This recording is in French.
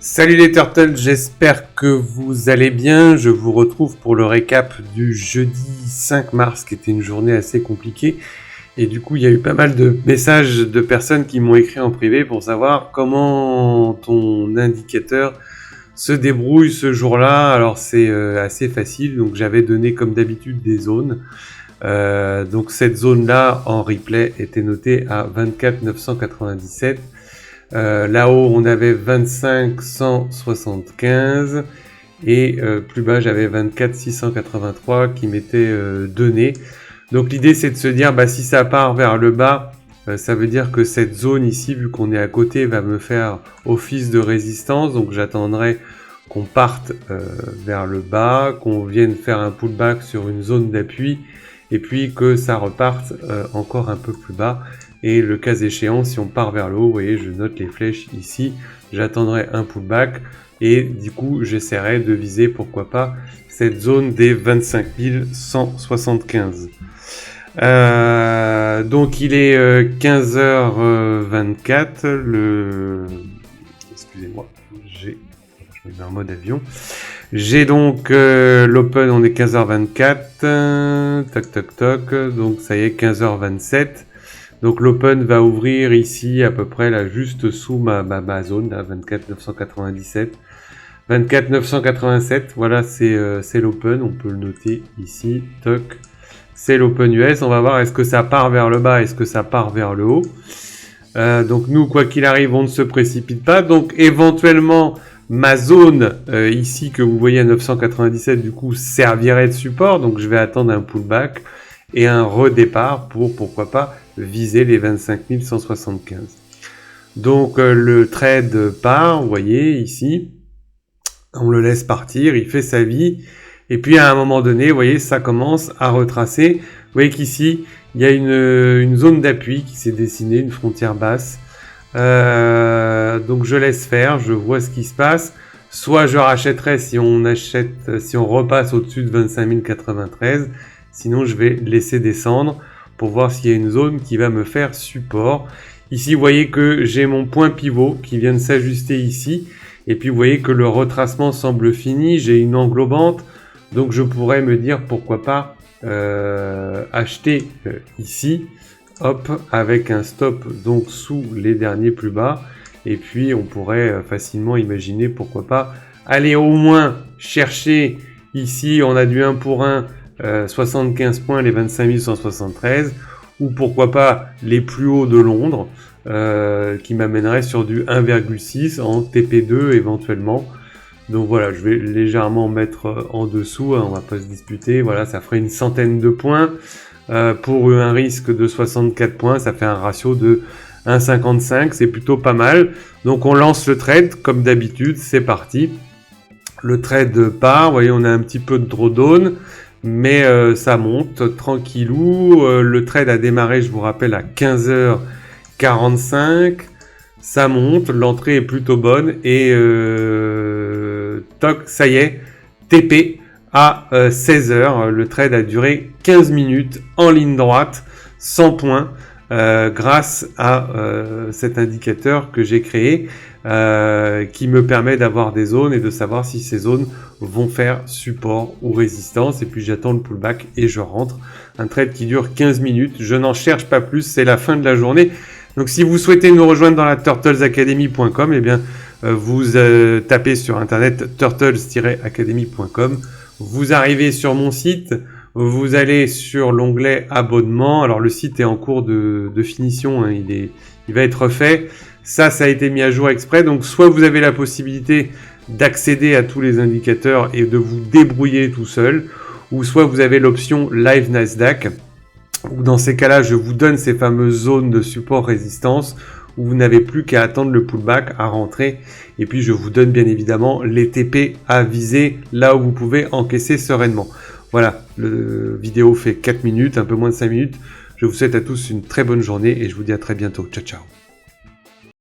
Salut les Turtles, j'espère que vous allez bien. Je vous retrouve pour le récap du jeudi 5 mars qui était une journée assez compliquée. Et du coup, il y a eu pas mal de messages de personnes qui m'ont écrit en privé pour savoir comment ton indicateur se débrouille ce jour-là. Alors c'est assez facile, donc j'avais donné comme d'habitude des zones. Donc cette zone-là en replay était notée à 24 997. Là-haut, on avait 25 175 et plus bas, j'avais 24 683 qui m'étaient donnés. Donc l'idée, c'est de se dire, si ça part vers le bas, ça veut dire que cette zone ici, vu qu'on est à côté, va me faire office de résistance. Donc j'attendrai qu'on parte vers le bas, qu'on vienne faire un pullback sur une zone d'appui et puis que ça reparte encore un peu plus bas. Et le cas échéant, si on part vers le haut, vous voyez, je note les flèches ici, j'attendrai un pullback et du coup, j'essaierai de viser, pourquoi pas, cette zone des 25 175. Donc, il est 15h24, excusez-moi, je me mets en mode avion. J'ai donc l'open, on est 15h24, toc, donc ça y est, 15h27. Donc l'open va ouvrir ici à peu près là juste sous ma zone là, 24 997, 24 987. Voilà, c'est l'open, on peut le noter ici. Toc, c'est l'open US. On va voir est-ce que ça part vers le bas, est-ce que ça part vers le haut. Donc nous, quoi qu'il arrive, on ne se précipite pas. Donc éventuellement ma zone ici que vous voyez à 997 du coup servirait de support. Donc je vais attendre un pullback et un redépart pour pourquoi pas viser les 25 175. Donc le trade part, vous voyez ici, on le laisse partir, il fait sa vie, et puis à un moment donné, vous voyez, ça commence à retracer. Vous voyez qu'ici, il y a une zone d'appui qui s'est dessinée, une frontière basse. Donc je laisse faire, je vois ce qui se passe. Soit je rachèterai si on repasse au-dessus de 25 093, sinon je vais laisser descendre pour voir s'il y a une zone qui va me faire support. Ici, vous voyez que j'ai mon point pivot qui vient de s'ajuster ici. Et puis, vous voyez que le retracement semble fini. J'ai une englobante. Donc, je pourrais me dire, pourquoi pas, acheter ici. Hop, avec un stop donc sous les derniers plus bas. Et puis, on pourrait facilement imaginer, pourquoi pas, aller au moins chercher ici. On a du 1 pour 1. 75 points, les 25 173, ou pourquoi pas les plus hauts de Londres, qui m'amènerait sur du 1,6 en TP2 éventuellement. Donc voilà, je vais légèrement mettre en dessous, on va pas se disputer, voilà, ça ferait une centaine de points, pour un risque de 64 points, ça fait un ratio de 1,55, c'est plutôt pas mal. Donc on lance le trade, comme d'habitude, c'est parti. Le trade part, vous voyez, on a un petit peu de drawdown, mais ça monte tranquillou. Le trade a démarré, je vous rappelle, à 15h45. Ça monte, l'entrée est plutôt bonne et toc, ça y est, TP à 16h. Le trade a duré 15 minutes en ligne droite, 100 points, grâce à cet indicateur que j'ai créé, qui me permet d'avoir des zones et de savoir si ces zones vont faire support ou résistance. Et puis j'attends le pullback et je rentre. Un trade qui dure 15 minutes. Je n'en cherche pas plus, c'est la fin de la journée. Donc si vous souhaitez nous rejoindre dans la turtlesacademy.com, eh bien vous tapez sur internet turtles-academy.com. Vous arrivez sur mon site. Vous allez sur l'onglet abonnement. Alors le site est en cours de finition, hein, il va être fait. Ça a été mis à jour exprès. Donc soit vous avez la possibilité d'accéder à tous les indicateurs et de vous débrouiller tout seul, ou soit vous avez l'option Live Nasdaq, où dans ces cas-là, je vous donne ces fameuses zones de support-résistance où vous n'avez plus qu'à attendre le pullback à rentrer. Et puis je vous donne bien évidemment les TP à viser là où vous pouvez encaisser sereinement. Voilà, la vidéo fait 4 minutes, un peu moins de 5 minutes. Je vous souhaite à tous une très bonne journée et je vous dis à très bientôt. Ciao, ciao.